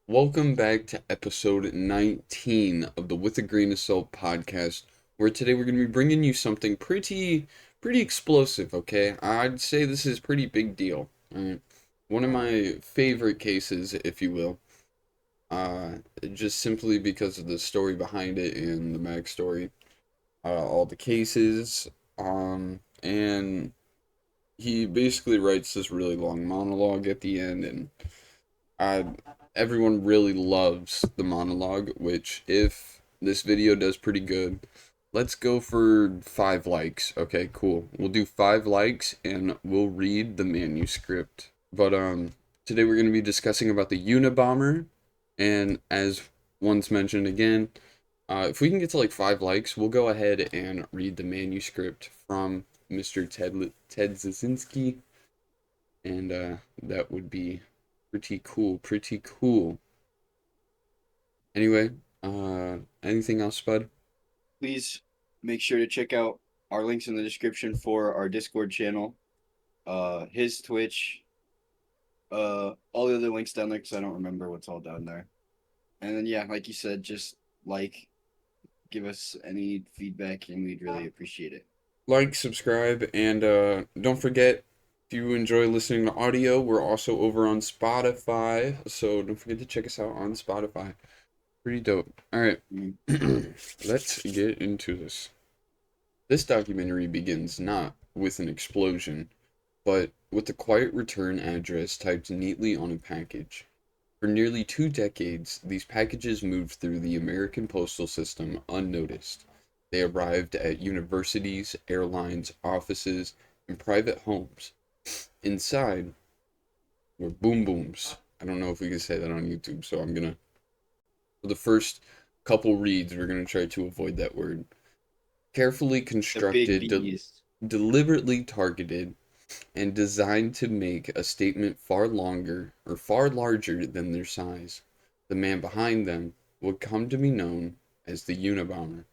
Welcome back to episode 19 of the With a Grain of Salt podcast, where today we're going to be bringing you something pretty explosive, okay? I'd say this is pretty big deal. Alright? One of my favorite cases, if you will, just simply because of the story behind it and the backstory, all the cases, and he basically writes this really long monologue at the end, and I everyone really loves the monologue, which if this video does pretty good, let's go for 5 likes. Okay, cool. We'll do 5 likes and we'll read the manuscript. But today we're going to be discussing about the Unabomber, and as once mentioned again, if we can get to like 5 likes, we'll go ahead and read the manuscript from Mr. Ted Kaczynski, and that would be pretty cool, pretty cool. Anyway, anything else, Bud? Please make sure to check out our links in the description for our Discord channel, his Twitch, all the other links down there because I don't remember what's all down there. And then yeah, like you said, just like give us any feedback and we'd really appreciate it. Like, subscribe, and don't forget, if you enjoy listening to audio, we're also over on Spotify, so don't forget to check us out on Spotify. Pretty dope. Alright, Mm. let's get into this. This documentary begins not with an explosion, but with the quiet return address typed neatly on a package. For nearly 2 decades, these packages moved through the American postal system unnoticed. They arrived at universities, airlines, offices, and private homes. Inside were boom booms. I don't know if we can say that on YouTube, so for the first couple reads, we're gonna try to avoid that word. Carefully The big constructed, B's. deliberately targeted, and designed to make a statement far longer or far larger than their size. The man behind them would come to be known as the Unabomber,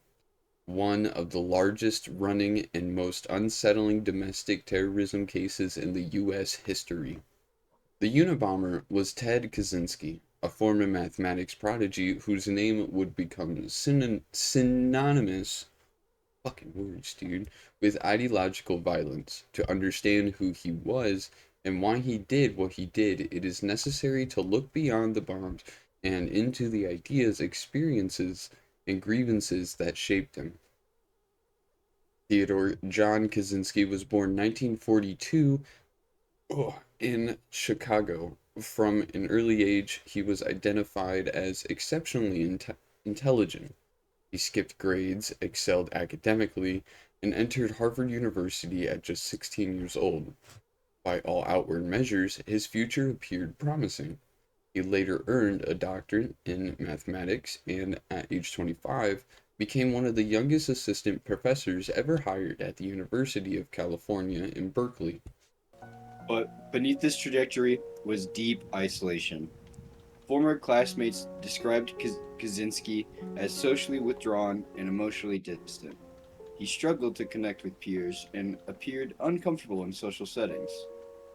one of the largest running and most unsettling domestic terrorism cases in the U.S. history. The Unabomber was Ted Kaczynski, a former mathematics prodigy whose name would become synonymous, fucking words, dude, with ideological violence. To understand who he was and why he did what he did, it is necessary to look beyond the bombs and into the ideas, experiences, and grievances that shaped him. Theodore John Kaczynski was born 1942 in Chicago. From an early age, he was identified as exceptionally intelligent. He skipped grades, excelled academically, and entered Harvard University at just 16 years old. By all outward measures, his future appeared promising. He later earned a doctorate in mathematics and, at age 25, became one of the youngest assistant professors ever hired at the University of California in Berkeley. But beneath this trajectory was deep isolation. Former classmates described Kaczynski as socially withdrawn and emotionally distant. He struggled to connect with peers and appeared uncomfortable in social settings.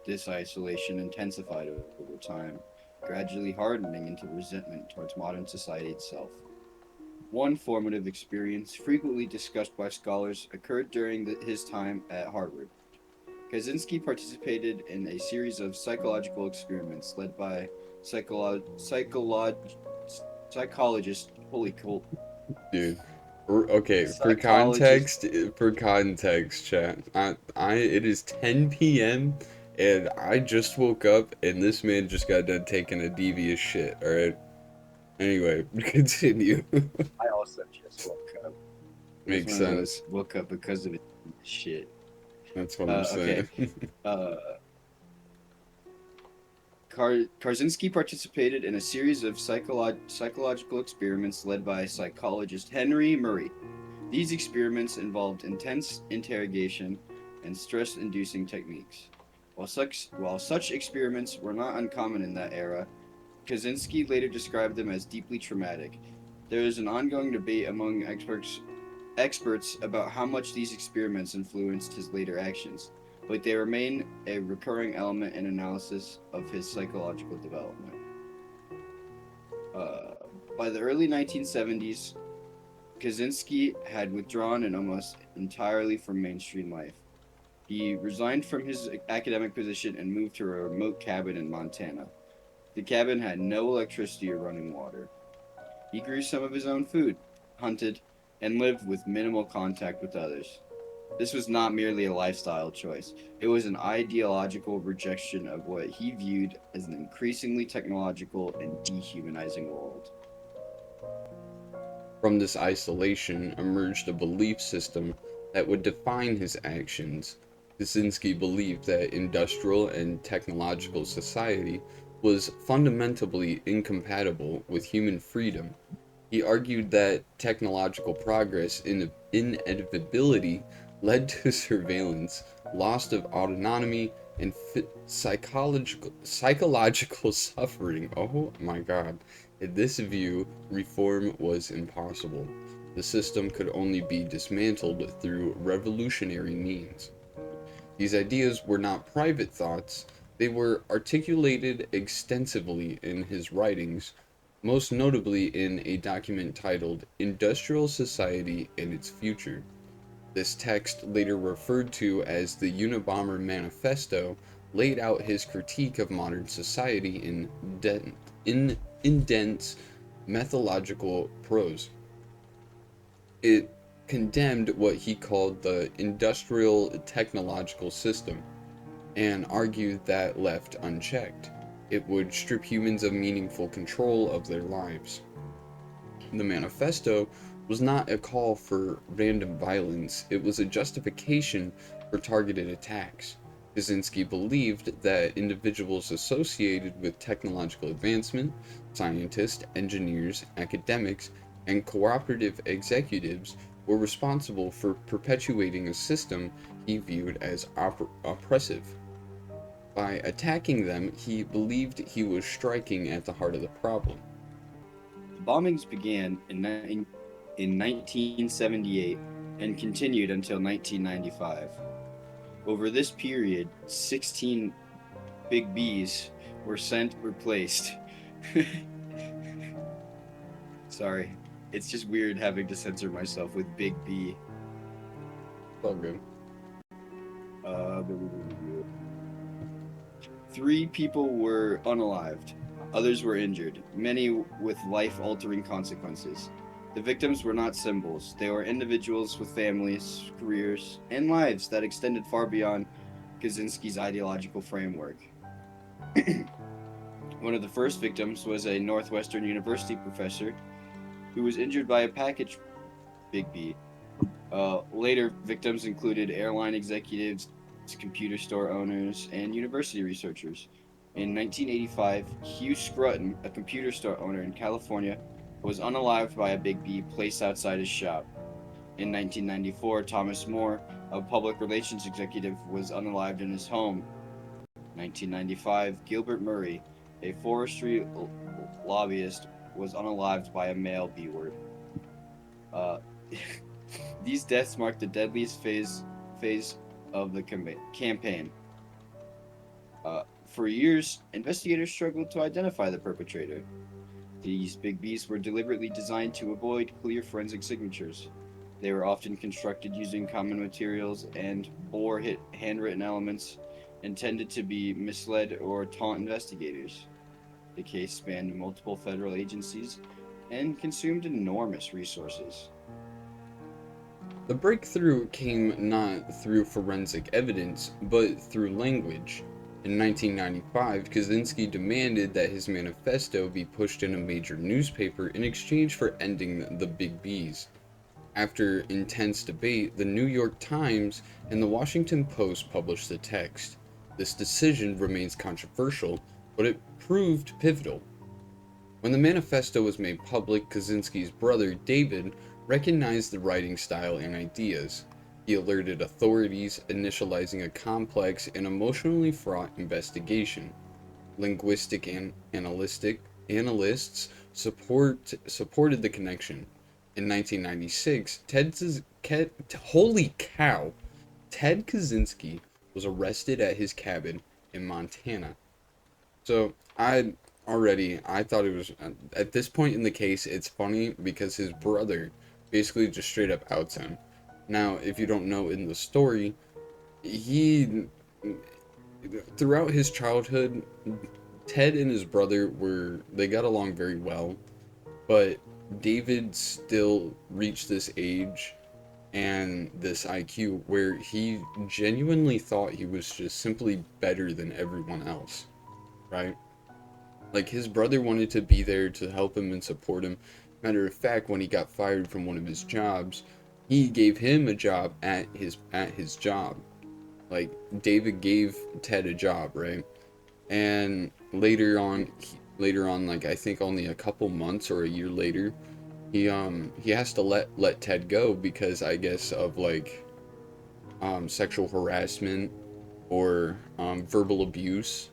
This isolation intensified over time, gradually hardening into resentment towards modern society itself. One formative experience frequently discussed by scholars occurred during his time at Harvard. Kaczynski participated in a series of psychological experiments led by psychologist. Holy cool. Dude. Okay, Psychologist. for context, chat. It is 10 p.m. and I just woke up and this man just got done taking a devious shit, alright? Anyway, continue. I also just woke up. It was Makes one of those sense. woke up because of it shit. That's what I'm Okay. saying. Uh, Kaczynski participated in a series of psychological experiments led by psychologist Henry Murray. These experiments involved intense interrogation and stress-inducing techniques. While such experiments were not uncommon in that era, Kaczynski later described them as deeply traumatic. There is an ongoing debate among experts about how much these experiments influenced his later actions, but they remain a recurring element in analysis of his psychological development. Uh, by the early 1970s, Kaczynski had withdrawn and almost entirely from mainstream life. He resigned from his academic position and moved to a remote cabin in Montana. The cabin had no electricity or running water. He grew some of his own food, hunted, and lived with minimal contact with others. This was not merely a lifestyle choice, it was an ideological rejection of what he viewed as an increasingly technological and dehumanizing world. From this isolation emerged a belief system that would define his actions. Kaczynski believed that industrial and technological society was fundamentally incompatible with human freedom. He argued that technological progress and inevitability led to surveillance, loss of autonomy, and psychological suffering. Oh my god. In this view, reform was impossible. The system could only be dismantled through revolutionary means. These ideas were not private thoughts, they were articulated extensively in his writings, most notably in a document titled Industrial Society and Its Future. This text, later referred to as the Unabomber manifesto, laid out his critique of modern society in dense, methodological prose. It condemned what he called the industrial technological system and argued that left unchecked, it would strip humans of meaningful control of their lives. The manifesto was not a call for random violence, it was a justification for targeted attacks. Kaczynski believed that individuals associated with technological advancement, scientists, engineers, academics, and cooperative executives, were responsible for perpetuating a system he viewed as oppressive. By attacking them, he believed he was striking at the heart of the problem. The bombings began in 1978 and continued until 1995. Over this period, 16 Big Bs were placed. Sorry, it's just weird having to censor myself with Big B. It's all good. Uh, 3 people were unalived. Others were injured, many with life altering consequences. The victims were not symbols, they were individuals with families, careers, and lives that extended far beyond Kaczynski's ideological framework. One of the first victims was a Northwestern University professor who was injured by a package Big B. Later victims included airline executives, computer store owners, and university researchers. In 1985, Hugh Scruton, a computer store owner in California, was unalived by a Big B placed outside his shop. In 1994, Thomas More, a public relations executive, was unalived in his home. 1995, Gilbert Murray, a forestry lobbyist, was unalived by a male B word. Uh, these deaths marked the deadliest phase of the campaign. For years, investigators struggled to identify the perpetrator. These Big Bs were deliberately designed to avoid clear forensic signatures. They were often constructed using common materials and or handwritten elements intended to be misled or taunt investigators. The case spanned multiple federal agencies and consumed enormous resources. The breakthrough came not through forensic evidence, but through language. In 1995, Kaczynski demanded that his manifesto be pushed in a major newspaper in exchange for ending the Big Bs. After intense debate, the New York Times and the Washington Post published the text. This decision remains controversial, but it proved pivotal. When the manifesto was made public, Kaczynski's brother, David, recognized the writing style and ideas. He alerted authorities, initializing a complex and emotionally fraught investigation. Linguistic and analysts supported the connection. In 1996, holy cow, Ted Kaczynski was arrested at his cabin in Montana. So already, I thought it was, at this point in the case, it's funny because his brother basically just straight up outs him. Now, if you don't know in the story, he, throughout his childhood, Ted and his brother they got along very well, but David still reached this age and this IQ where he genuinely thought he was just simply better than everyone else, right? Like his brother wanted to be there to help him and support him. Matter of fact, when he got fired from one of his jobs, he gave him a job at his job. Like David gave Ted a job, right? And later on, like I think only a couple months or a year later, he has to let Ted go because I guess of like sexual harassment or verbal abuse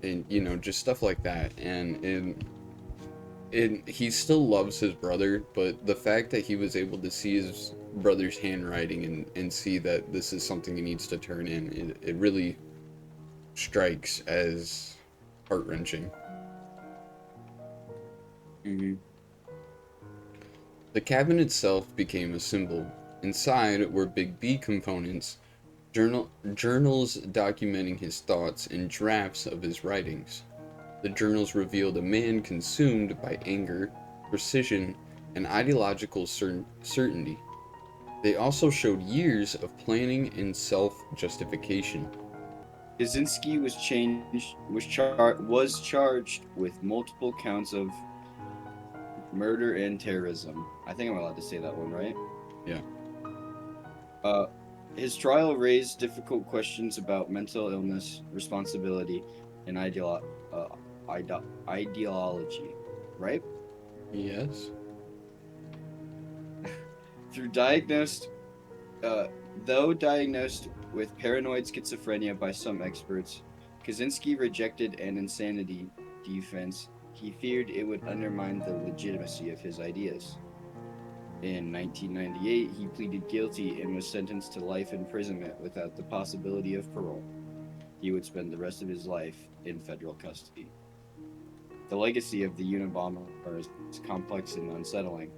and just stuff like that. And he still loves his brother, but the fact that he was able to see his brother's handwriting and see that this is something he needs to turn in, it really strikes as heart-wrenching. Mm-hmm. The cabin itself became a symbol. Inside were Big B components, journals documenting his thoughts, and drafts of his writings. The journals revealed a man consumed by anger, precision, and ideological certainty. They also showed years of planning and self-justification. Kaczynski was charged with multiple counts of murder and terrorism. I think I'm allowed to say that one, right? Yeah. Uh, his trial raised difficult questions about mental illness, responsibility, and ideology, right? Yes. Through diagnosed, uh, though diagnosed with paranoid schizophrenia by some experts, Kaczynski rejected an insanity defense. He feared it would undermine the legitimacy of his ideas. In 1998, he pleaded guilty and was sentenced to life imprisonment without the possibility of parole. He would spend the rest of his life in federal custody. The legacy of the Unabomber is complex and unsettling.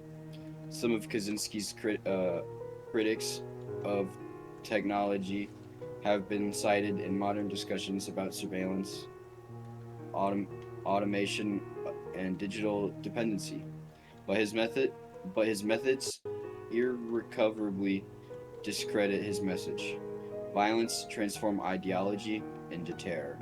Some of Kaczynski's critics of technology have been cited in modern discussions about surveillance, autom- automation, and digital dependency. But his methods irrecoverably discredit his message. Violence transform ideology into terror.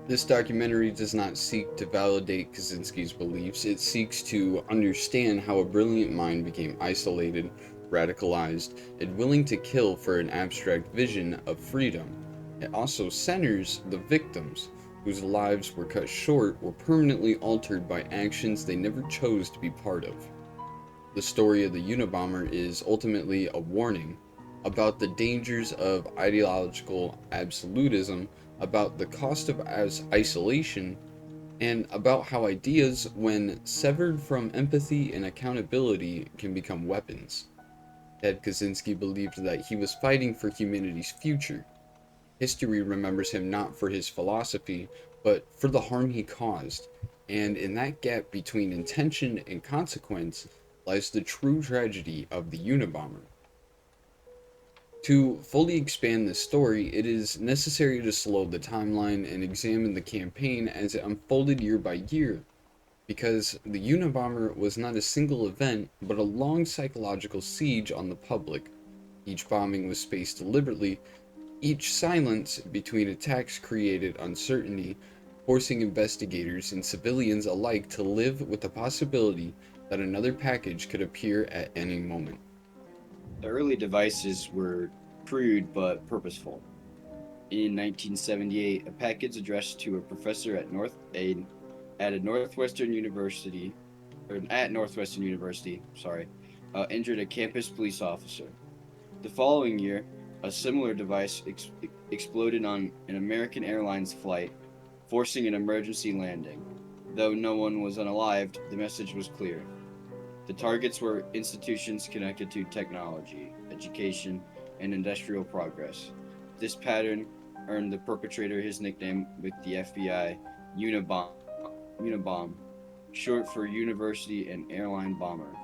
This documentary does not seek to validate Kaczynski's beliefs, it seeks to understand how a brilliant mind became isolated, radicalized, and willing to kill for an abstract vision of freedom. It also centers the victims, whose lives were cut short or permanently altered by actions they never chose to be part of. The story of the Unabomber is ultimately a warning about the dangers of ideological absolutism, about the cost of isolation, and about how ideas, when severed from empathy and accountability, can become weapons. Ted Kaczynski believed that he was fighting for humanity's future. History remembers him not for his philosophy, but for the harm he caused. And in that gap between intention and consequence lies the true tragedy of the Unabomber. To fully expand this story, it is necessary to slow the timeline and examine the campaign as it unfolded year by year, because the Unabomber was not a single event, but a long psychological siege on the public. Each bombing was spaced deliberately, each silence between attacks created uncertainty, forcing investigators and civilians alike to live with the possibility that another package could appear at any moment. The early devices were crude but purposeful. In 1978, a package addressed to a professor at Northwestern University, injured a campus police officer. The following year, a similar device exploded on an American Airlines flight, forcing an emergency landing. Though no one was unalived, the message was clear. The targets were institutions connected to technology, education, and industrial progress. This pattern earned the perpetrator his nickname with the FBI, Unabomb, short for University and Airline Bomber.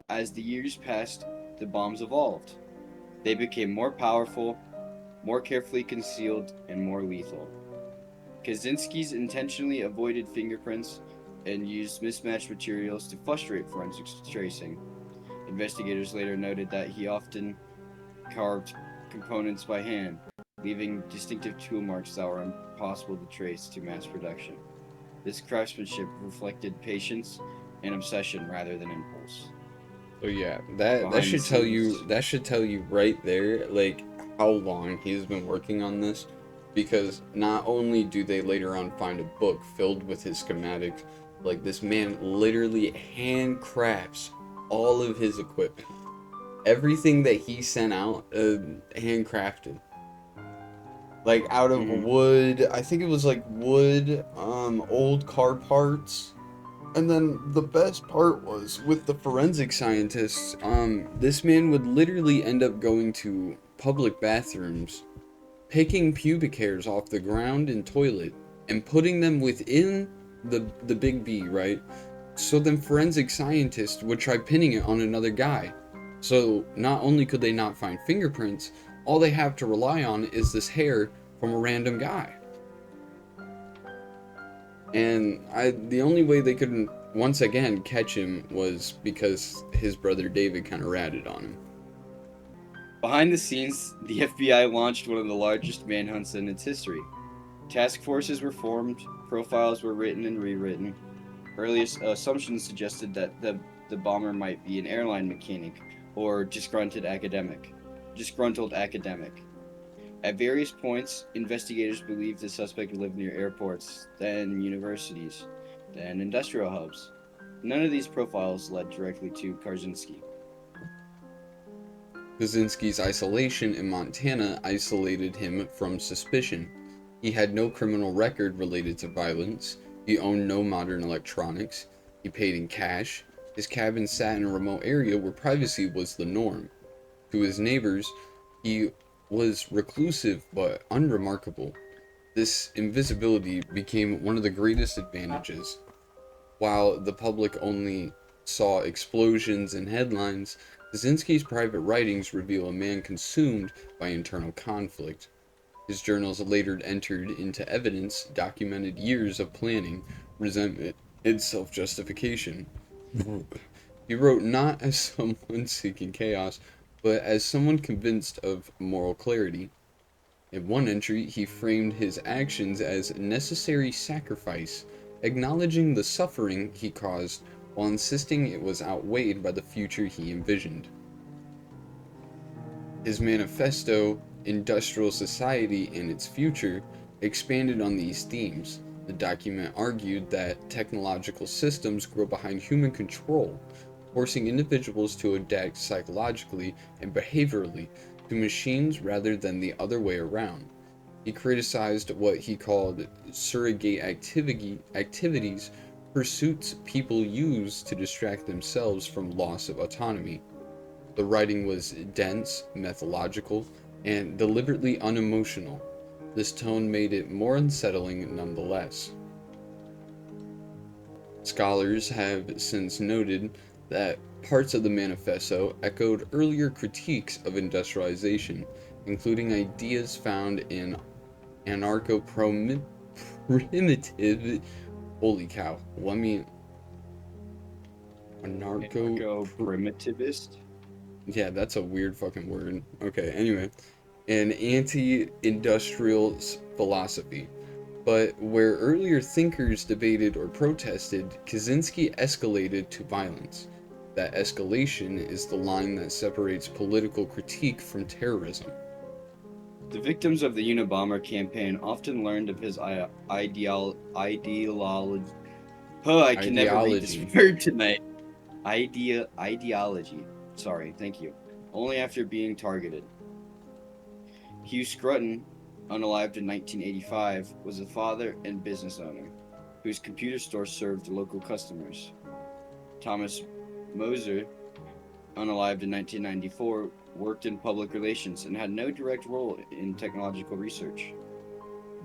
As the years passed, the bombs evolved. They became more powerful, more carefully concealed, and more lethal. Kaczynski's intentionally avoided fingerprints and used mismatched materials to frustrate forensics tracing. Investigators later noted that he often carved components by hand, leaving distinctive tool marks that were impossible to trace to mass production. This craftsmanship reflected patience and obsession rather than impulse. So yeah, that Behind the should tell you scenes, right there, like, how long he's been working on this, because not only do they later on find a book filled with his schematics, like, this man literally handcrafts all of his equipment. Everything that he sent out, handcrafted. Like, out of mhm, wood, I think it was like wood, old car parts. And then the best part was with the forensic scientists, this man would literally end up going to public bathrooms, picking pubic hairs off the ground and toilet, and putting them within the big B, right? So then forensic scientists would try pinning it on another guy. So not only could they not find fingerprints, all they have to rely on is this hair from a random guy. And the only way they could once again catch him was because his brother David kind of ratted on him. Behind the scenes, the FBI launched one of the largest manhunts in its history. Task forces were formed, profiles were written and rewritten. Earliest assumptions suggested that the bomber might be an airline mechanic or disgruntled academic. At various points, investigators believed the suspect lived near airports, then universities, then industrial hubs. None of these profiles led directly to Kaczynski. Kaczynski's isolation in Montana isolated him from suspicion. He had no criminal record related to violence. He owned no modern electronics. He paid in cash. His cabin sat in a remote area where privacy was the norm. To his neighbors, he was reclusive but unremarkable. This invisibility became one of the greatest advantages. While the public only saw explosions and headlines, Kaczynski's private writings reveal a man consumed by internal conflict. His journals later entered into evidence, documented years of planning, resentment, and self justification. He wrote not as someone seeking chaos, but as someone convinced of moral clarity. In one entry, he framed his actions as necessary sacrifice, acknowledging the suffering he caused while insisting it was outweighed by the future he envisioned. His manifesto, Industrial Society and Its Future, expanded on these themes. The document argued that technological systems grow behind human control, forcing individuals to adapt psychologically and behaviorally to machines rather than the other way around. He criticized what he called surrogate activities, pursuits people use to distract themselves from loss of autonomy. The writing was dense, methodological, and deliberately unemotional. This tone made it more unsettling nonetheless. Scholars have since noted that parts of the manifesto echoed earlier critiques of industrialization, including ideas found in anarcho-primitive. Holy cow! Let me anarcho. Anarcho-primitivist? Yeah, that's a weird fucking word. Okay, anyway, an anti-industrial philosophy. But where earlier thinkers debated or protested, Kaczynski escalated to violence. That escalation is the line that separates political critique from terrorism. The victims of the Unabomber campaign often learned of his ideology. Oh, I can never read this Ideology. word tonight. Ideology. Sorry, thank you. Only after being targeted. Hugh Scruton, unalived in 1985, was a father and business owner whose computer store served local customers. Thomas Moser, unalived in 1994, worked in public relations and had no direct role in technological research.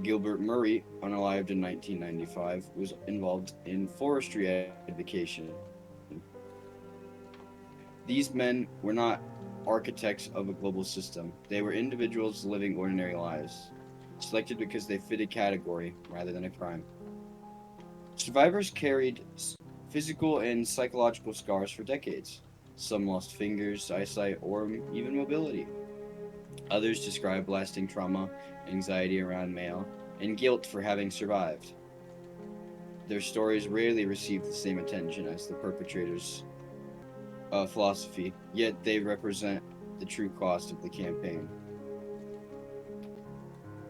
Gilbert Murray, unalived in 1995, was involved in forestry advocation. These men were not architects of a global system. They were individuals living ordinary lives, selected because they fit a category rather than a crime. Survivors carried physical and psychological scars for decades. Some lost fingers, eyesight, or even mobility. Others described lasting trauma, anxiety around mail, and guilt for having survived. Their stories rarely received the same attention as the perpetrators' philosophy, yet they represent the true cost of the campaign.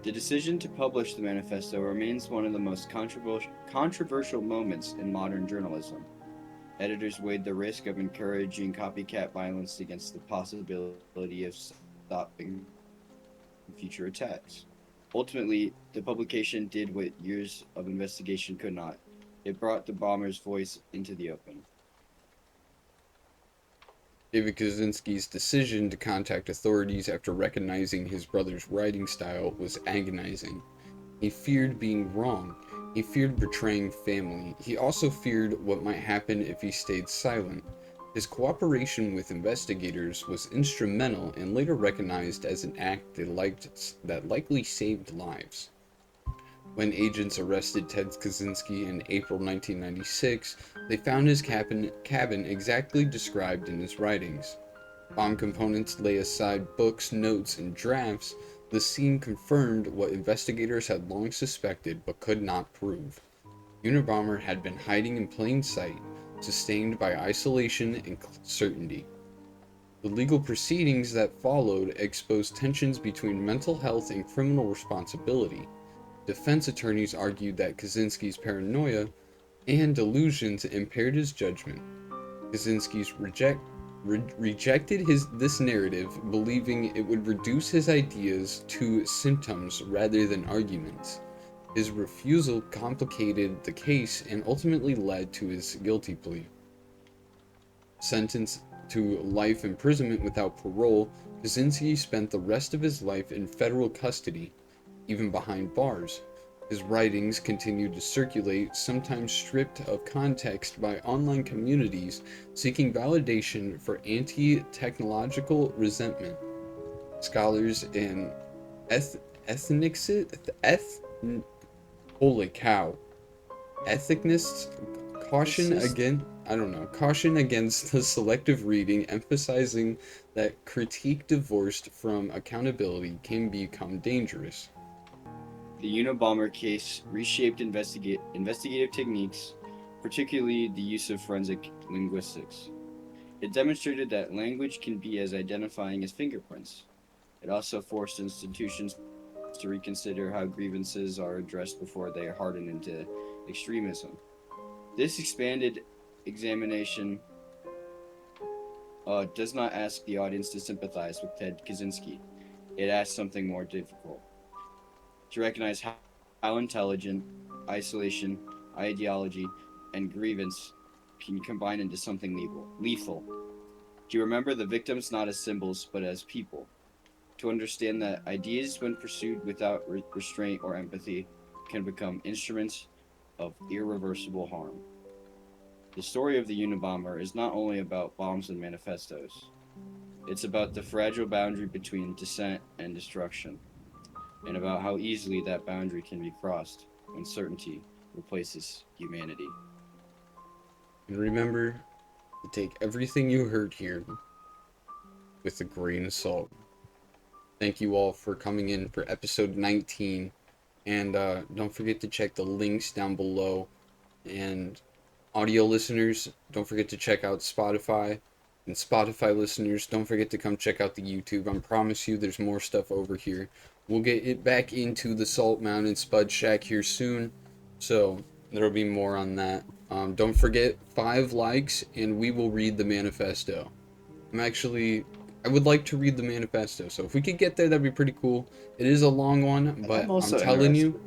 The decision to publish the manifesto remains one of the most controversial moments in modern journalism. Editors weighed the risk of encouraging copycat violence against the possibility of stopping future attacks. Ultimately, the publication did what years of investigation could not. It brought the bomber's voice into the open. David Kaczynski's decision to contact authorities after recognizing his brother's writing style was agonizing. He feared being wrong. He feared betraying family. He also feared what might happen if he stayed silent. His cooperation with investigators was instrumental and later recognized as an act that likely saved lives. When agents arrested Ted Kaczynski in April 1996, they found his cabin exactly described in his writings. Bomb components lay aside books, notes, and drafts. The scene confirmed what investigators had long suspected but could not prove. Unabomber had been hiding in plain sight, sustained by isolation and certainty. The legal proceedings that followed exposed tensions between mental health and criminal responsibility. Defense attorneys argued that Kaczynski's paranoia and delusions impaired his judgment. Kaczynski's rejected this narrative, believing it would reduce his ideas to symptoms rather than arguments. His refusal complicated the case and ultimately led to his guilty plea. Sentenced to life imprisonment without parole, Kaczynski spent the rest of his life in federal custody, even behind bars. His writings continued to circulate, sometimes stripped of context by online communities seeking validation for anti-technological resentment. Scholars and holy cow, ethicists caution against the selective reading, emphasizing that critique divorced from accountability can become dangerous. The Unabomber case reshaped investigative techniques, particularly the use of forensic linguistics. It demonstrated that language can be as identifying as fingerprints. It also forced institutions to reconsider how grievances are addressed before they harden into extremism. This expanded examination does not ask the audience to sympathize with Ted Kaczynski. It asks something more difficult: to recognize how intelligent, isolation, ideology, and grievance can combine into something lethal. To remember the victims not as symbols, but as people. To understand that ideas, when pursued without restraint or empathy, can become instruments of irreversible harm. The story of the Unabomber is not only about bombs and manifestos. It's about the fragile boundary between dissent and destruction, and about how easily that boundary can be crossed when certainty replaces humanity. And remember to take everything you heard here with a grain of salt. Thank you all for coming in for episode 19. And don't forget to check the links down below. And audio listeners, don't forget to check out Spotify. And Spotify listeners, don't forget to come check out the YouTube. I promise you there's more stuff over here. We'll get it back into the Salt Mountain Spud Shack here soon. So there'll be more on that. Don't forget 5 likes and we will read the manifesto. I would like to read the manifesto. So if we could get there, that'd be pretty cool. It is a long one, but I'm telling you,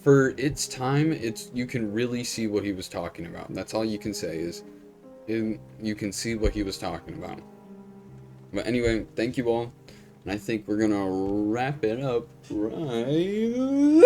for its time, you can really see what he was talking about. That's all you can say is you can see what he was talking about. But anyway, thank you all. And I think we're gonna wrap it up right